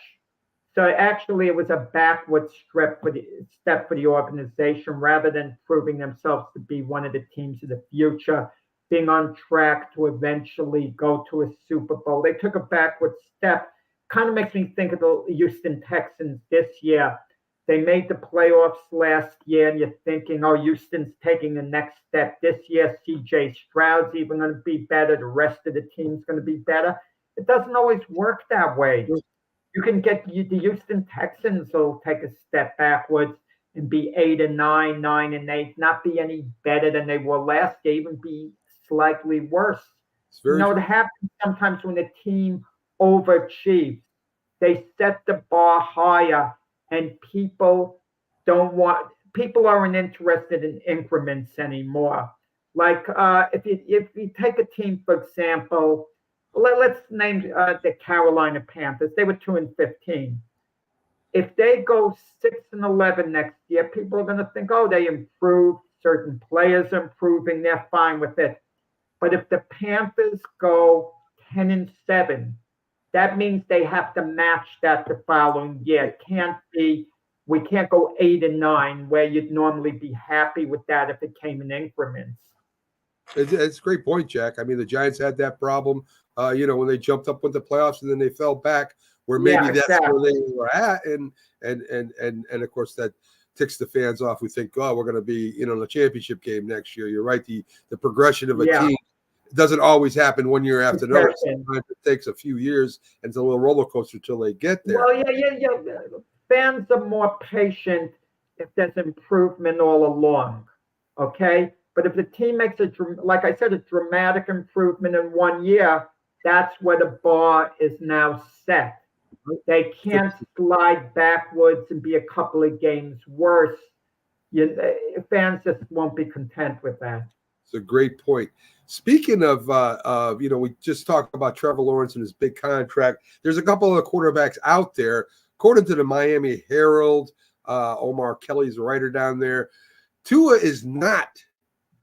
So actually, it was a backward step for the organization rather than proving themselves to be one of the teams of the future, being on track to eventually go to a Super Bowl. They took a backward step. Kind of makes me think of the Houston Texans this year. They made the playoffs last year, and you're thinking, oh, Houston's taking the next step this year. C.J. Stroud's even going to be better. The rest of the team's going to be better. It doesn't always work that way. You can get the Houston Texans will take a step backwards and be 8-9, 9-8, not be any better than they were last year, even be slightly worse. It happens sometimes when a team overachieves. They set the bar higher, and people aren't interested in increments anymore. Like if you take a team, for example, let's name the Carolina Panthers. They were 2-15. If they go 6-11 next year, people are going to think, oh, they improved. Certain players are improving. They're fine with it. But if the Panthers go 10-7, that means they have to match that the following year. It can't be, we can't go 8-9 where you'd normally be happy with that if it came in increments. It's a great point, Jack. I mean, the Giants had that problem, when they jumped up with the playoffs and then they fell back, where maybe that's where they were at, and of course that ticks the fans off. We think, oh, we're going to be in a championship game next year. You're right. The progression of a team doesn't always happen one year after another. Sometimes it takes a few years, and it's a little roller coaster till they get there. Well, fans are more patient if there's improvement all along. Okay. But if the team makes like I said, a dramatic improvement in 1 year, that's where the bar is now set. They can't slide backwards and be a couple of games worse. Fans just won't be content with that. It's a great point. Speaking of, we just talked about Trevor Lawrence and his big contract. There's a couple of quarterbacks out there. According to the Miami Herald, Omar Kelly's a writer down there, Tua is not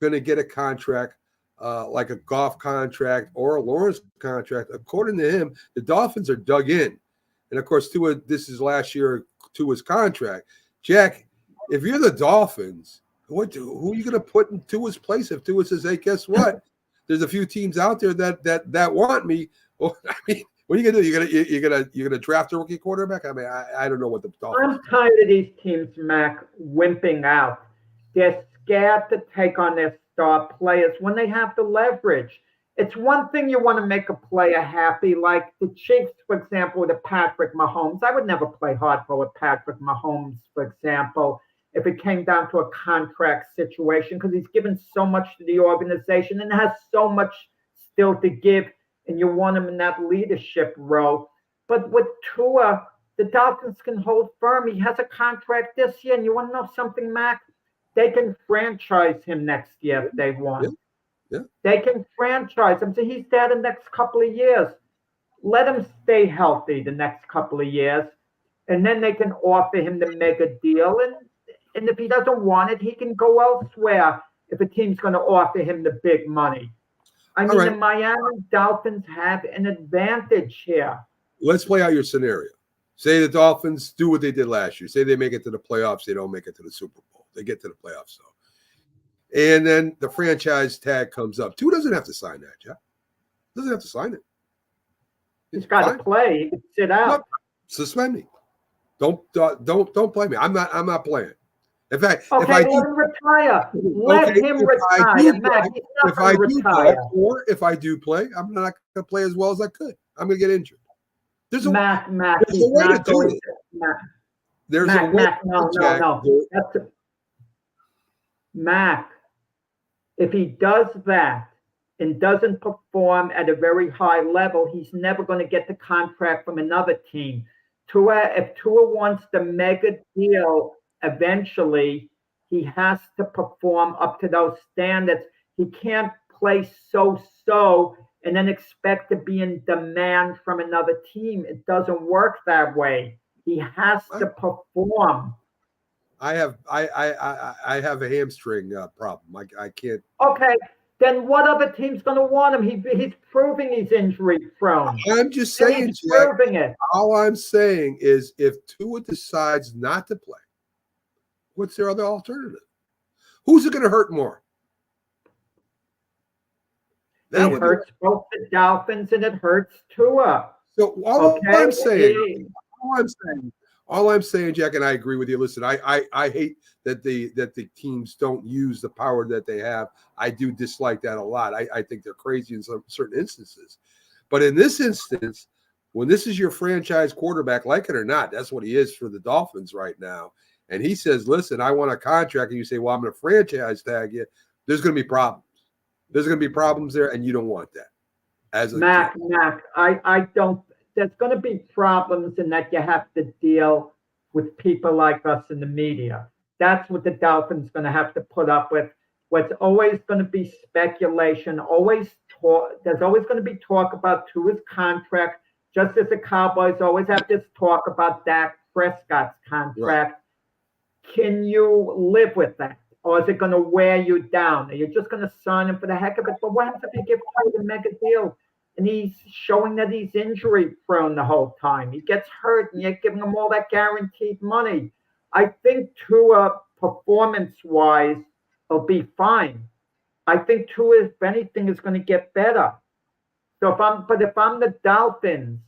going to get a contract like a Goff contract or a Lawrence contract. According to him, the Dolphins are dug in. And of course, Tua, this is last year Tua's contract. Jack, if you're the Dolphins, who are you going to put in Tua's place if Tua says, hey, guess what? There's a few teams out there that want me. Well, I mean, what are you going to do? You're gonna draft a rookie quarterback? I mean, I don't know what the Dolphins. I'm tired of these teams, Mac, wimping out. They're scared to take on their star players when they have the leverage. It's one thing you want to make a player happy, like the Chiefs, for example, with a Patrick Mahomes. I would never play hardball with Patrick Mahomes, for example, if it came down to a contract situation, because he's given so much to the organization and has so much still to give, and you want him in that leadership role. But with Tua, the Dolphins can hold firm. He has a contract this year, and you want to know something, Mac? They can franchise him next year if they want. Yeah. They can franchise him. So he's there the next couple of years. Let him stay healthy the next couple of years, and then they can offer him the mega deal. And if he doesn't want it, he can go elsewhere if a team's going to offer him the big money. I mean, the Miami Dolphins have an advantage here. Let's play out your scenario. Say the Dolphins do what they did last year. Say they make it to the playoffs. They don't make it to the Super Bowl. They get to the playoffs, though. And then the franchise tag comes up. Tua doesn't have to sign that, Jeff. Doesn't have to sign it. He's got to play. He can sit out. No, suspend me. Don't play me. I'm not playing. In fact, okay, if I let him retire. Let him retire. Matt, if I do play, I'm not going to play as well as I could. I'm going to get injured. There's a Matt, way to do it. there's Mac, a way, Mac, no, Jack, no, no. That's a, Mac, if he does that and doesn't perform at a very high level, he's never going to get the contract from another team. If Tua wants the mega deal eventually, he has to perform up to those standards. He can't play so and then expect to be in demand from another team. It doesn't work that way. He has to perform. I have a hamstring problem. I can't. Okay, then what other team's going to want him? He's proving he's injury prone. I'm just saying, He's proving it. all I'm saying is if Tua decides not to play, what's their other alternative? Who's it going to hurt more? It hurts both the Dolphins and it hurts Tua. So all I'm saying, Jack, and I agree with you. Listen, I hate that the teams don't use the power that they have. I do dislike that a lot. I think they're crazy in some certain instances. But in this instance, when this is your franchise quarterback, like it or not, that's what he is for the Dolphins right now. And he says, listen, I want a contract. And you say, well, I'm going to franchise tag you. There's going to be problems. There's going to be problems there, and you don't want that. As a Mac, I don't. There's going to be problems in that you have to deal with people like us in the media. That's what the Dolphins going to have to put up with. What's always going to be speculation, always talk. There's always going to be talk about Tua's contract, just as the Cowboys always have this talk about Dak Prescott's contract. Right. Can you live with that? Or is it going to wear you down? Are you just going to sign him for the heck of it? But what happens if you give Tua the mega deal and he's showing that he's injury prone the whole time? He gets hurt and you're giving him all that guaranteed money. I think Tua, performance-wise, will be fine. I think Tua, if anything, is going to get better. So if I'm the Dolphins,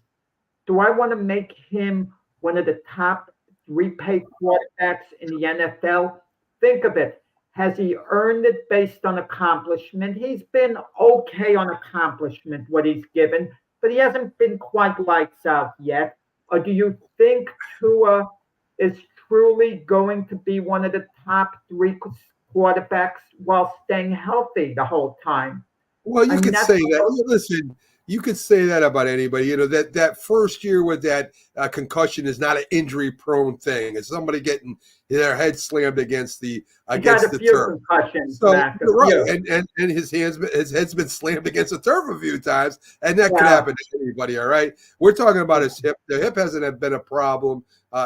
do I want to make him one of the top 3 paid quarterbacks in the NFL? Think of it. Has he earned it based on accomplishment? He's been okay on accomplishment, what he's given, but he hasn't been quite lights out yet. Or do you think Tua is truly going to be one of the top 3 quarterbacks while staying healthy the whole time? Well, you could say that. Listen, you could say that about anybody. You know, that first year with that concussion is not an injury-prone thing. It's somebody getting their head slammed against the turf. So right, and his head's been slammed against the turf a few times, and that could happen to anybody. All right, we're talking about his hip. The hip hasn't been a problem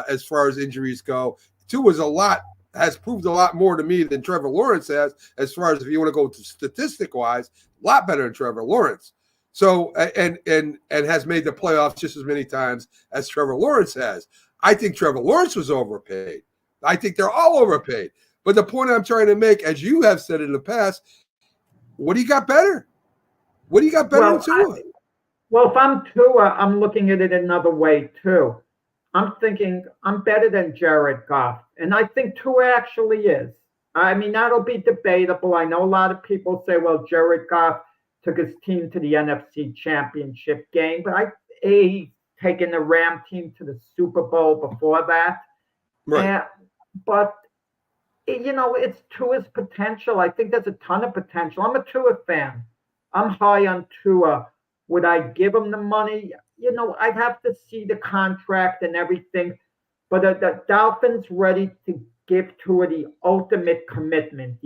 as far as injuries go. Has proved a lot more to me than Trevor Lawrence has, as far as if you want to go to statistic-wise, a lot better than Trevor Lawrence. So and has made the playoffs just as many times as Trevor Lawrence has. I think Trevor Lawrence was overpaid. I think they're all overpaid. But the point I'm trying to make, as you have said in the past, what do you got better? What do you got better than Tua? Well, if I'm Tua, I'm looking at it another way too. I'm thinking I'm better than Jared Goff. And I think Tua actually is. I mean, that'll be debatable. I know a lot of people say, well, Jared Goff took his team to the NFC Championship game, but he's taken the Ram team to the Super Bowl before that. Right. But, you know, it's Tua's potential. I think there's a ton of potential. I'm a Tua fan. I'm high on Tua. Would I give him the money? You know, I'd have to see the contract and everything. But the Dolphins ready to give Tua the ultimate commitment,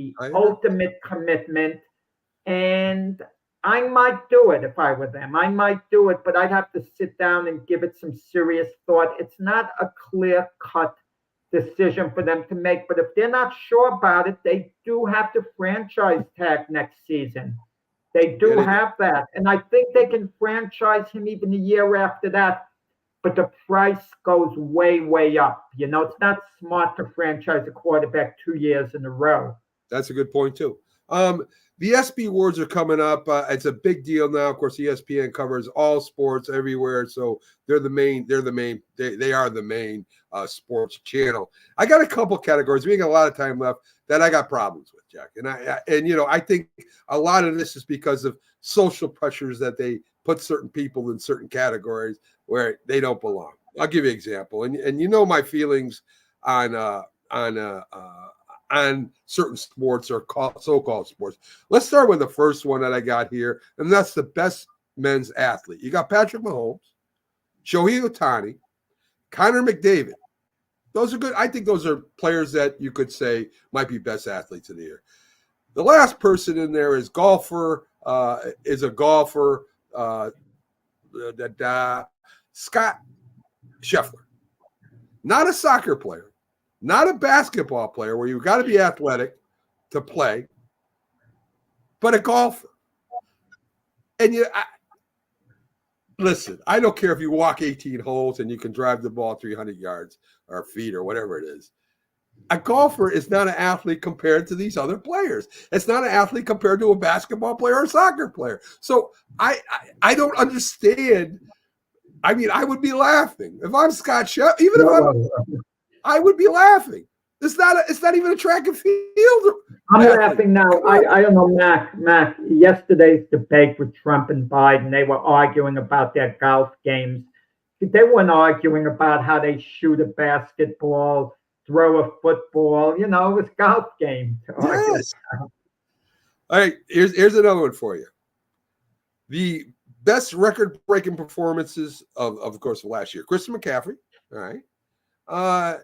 And I might do it if I were them. I might do it, but I'd have to sit down and give it some serious thought. It's not a clear-cut decision for them to make. But if they're not sure about it, they do have to franchise tag next season. They do have that. And I think they can franchise him even a year after that. But the price goes way, way up. You know, it's not smart to franchise a quarterback 2 years in a row. That's a good point, too. The SB Awards are coming up. It's a big deal now. Of course, ESPN covers all sports everywhere. So they are the main sports channel. I got a couple categories. We ain't got a lot of time left that I got problems with, Jack. And you know, I think a lot of this is because of social pressures that they put certain people in certain categories where they don't belong. I'll give you an example, and you know my feelings on certain sports or so-called sports. Let's start with the first one that I got here, and that's the best men's athlete. You got Patrick Mahomes, Shohei Ohtani, Connor McDavid. Those are good. I think those are players that you could say might be best athletes of the year. The last person in there is a golfer, Scott Scheffler. Not a soccer player, not a basketball player where you've got to be athletic to play, but a golfer. And listen, I don't care if you walk 18 holes and you can drive the ball 300 yards or feet or whatever it is. A golfer is not an athlete compared to these other players. It's not an athlete compared to a basketball player or a soccer player. So I don't understand. I mean, I would be laughing if I'm Scott Scheffler. Even if I would be laughing. It's not even a track and field. I'm laughing now. I don't know, Mac. Yesterday's debate with Trump and Biden, they were arguing about their golf games. They weren't arguing about how they shoot a basketball, throw a football. You know, it was golf games. Yes. All right, here's another one for you. The best record-breaking performances of course, of last year. Christian McCaffrey, all right.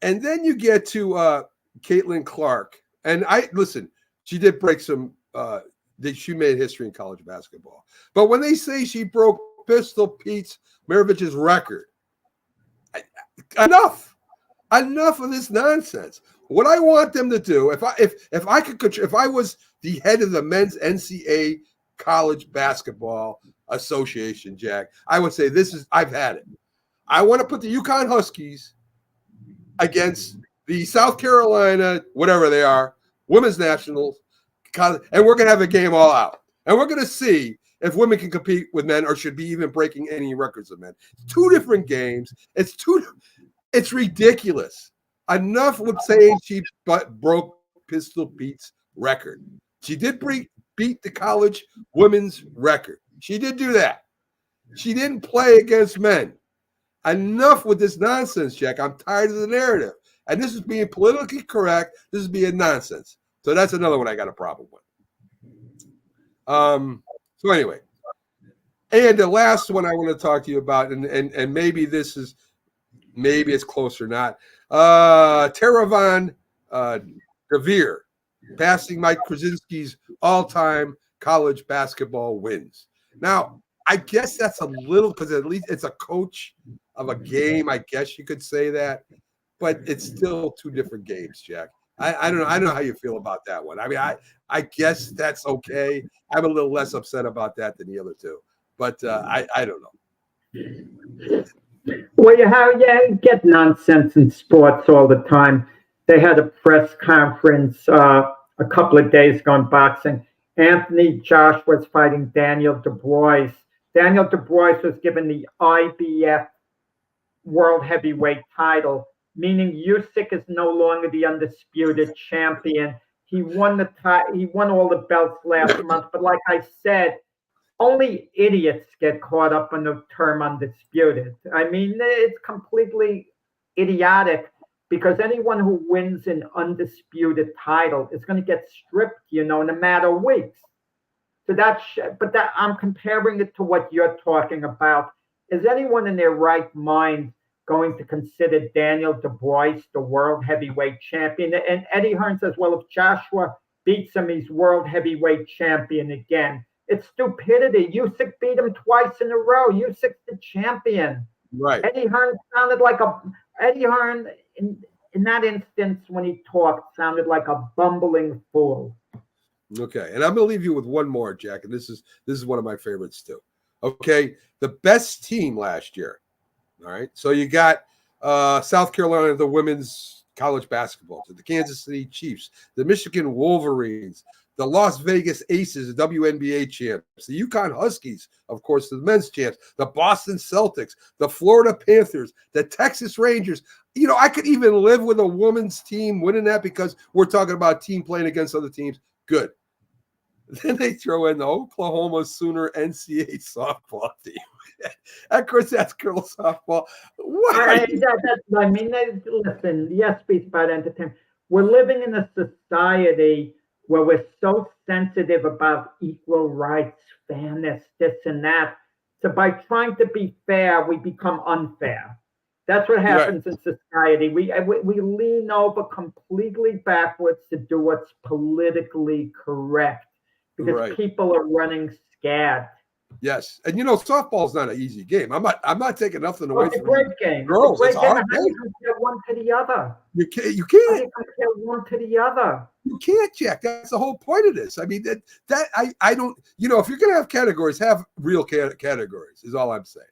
And then you get to Caitlin Clark. And listen, she did break some she made history in college basketball. But when they say she broke Pistol Pete Maravich's record, enough of this nonsense. What I want them to do, if I was the head of the men's NCAA College Basketball Association, Jack, I would say I've had it. I want to put the UConn Huskies against the South Carolina, whatever they are, women's nationals, and we're going to have a game all out. And we're going to see if women can compete with men or should be even breaking any records of men. Two different games. It's ridiculous. Enough with saying she broke Pistol Pete's record. She did beat the college women's record. She did do that. She didn't play against men. Enough with this nonsense, Jack. I'm tired of the narrative. And this is being politically correct. This is being nonsense. So that's another one I got a problem with. So anyway. And the last one I want to talk to you about, and maybe it's close or not. Teravon Devere passing Mike Krasinski's all-time college basketball wins. Now, I guess that's a little, because at least it's a coach of a game. I guess you could say that, but it's still two different games, Jack. I don't know. I don't know how you feel about that one. I mean, I guess that's okay. I'm a little less upset about that than the other two, but I don't know. Well, you get nonsense in sports all the time. They had a press conference a couple of days ago in boxing. Anthony Joshua was fighting Daniel Dubois. Daniel Dubois was given the IBF World Heavyweight title, meaning Usyk is no longer the undisputed champion. He won all the belts last month, but like I said, only idiots get caught up in the term undisputed. I mean, it's completely idiotic because anyone who wins an undisputed title is going to get stripped, in a matter of weeks. So I'm comparing it to what you're talking about. Is anyone in their right mind going to consider Daniel Dubois the world heavyweight champion? And Eddie Hearn says, well, if Joshua beats him, he's world heavyweight champion again. It's stupidity. Usyk beat him twice in a row. Usyk's the champion. Right. Eddie Hearn in that instance when he talked sounded like a bumbling fool. Okay, and I'm going to leave you with one more, Jack, and this is one of my favorites too. Okay, the best team last year. All right, so you got South Carolina, the women's college basketball, the Kansas City Chiefs, the Michigan Wolverines, the Las Vegas Aces, the WNBA champs, the UConn Huskies, of course, the men's champs, the Boston Celtics, the Florida Panthers, the Texas Rangers. I could even live with a women's team winning that because we're talking about team playing against other teams. Good. Then they throw in the Oklahoma Sooner NCAA softball team. Of course, that's girls softball. What? I mean, listen, yes, speaks about entertainment. We're living in a society where we're so sensitive about equal rights, fairness, this and that. So by trying to be fair, we become unfair. That's what happens in society. We lean over completely backwards to do what's politically correct because people are running scared. Yes, and softball's not an easy game. I'm not taking nothing away It's a from great game. girls. It's a great It's a game. hard How do you game. compare one to the other? You How do can't. you compare one to the other? You can't, Jack. That's the whole point of this. I mean, I don't. If you're gonna have categories, have real categories. Is all I'm saying,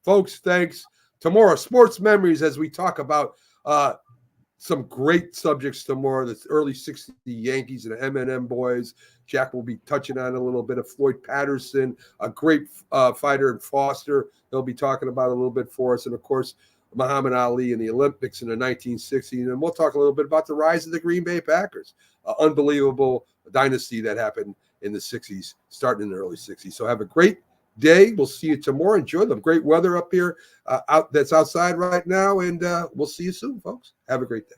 folks. Thanks. Tomorrow, sports memories as we talk about some great subjects tomorrow. The early '60s Yankees and the M&M boys. Jack will be touching on a little bit of Floyd Patterson, a great fighter in Foster. He'll be talking about a little bit for us, and of course, Muhammad Ali in the Olympics in the 1960s. And we'll talk a little bit about the rise of the Green Bay Packers, an unbelievable dynasty that happened in the 60s, starting in the early 60s. So have a great day. We'll see you tomorrow. Enjoy the great weather up here that's outside right now, and we'll see you soon, folks. Have a great day.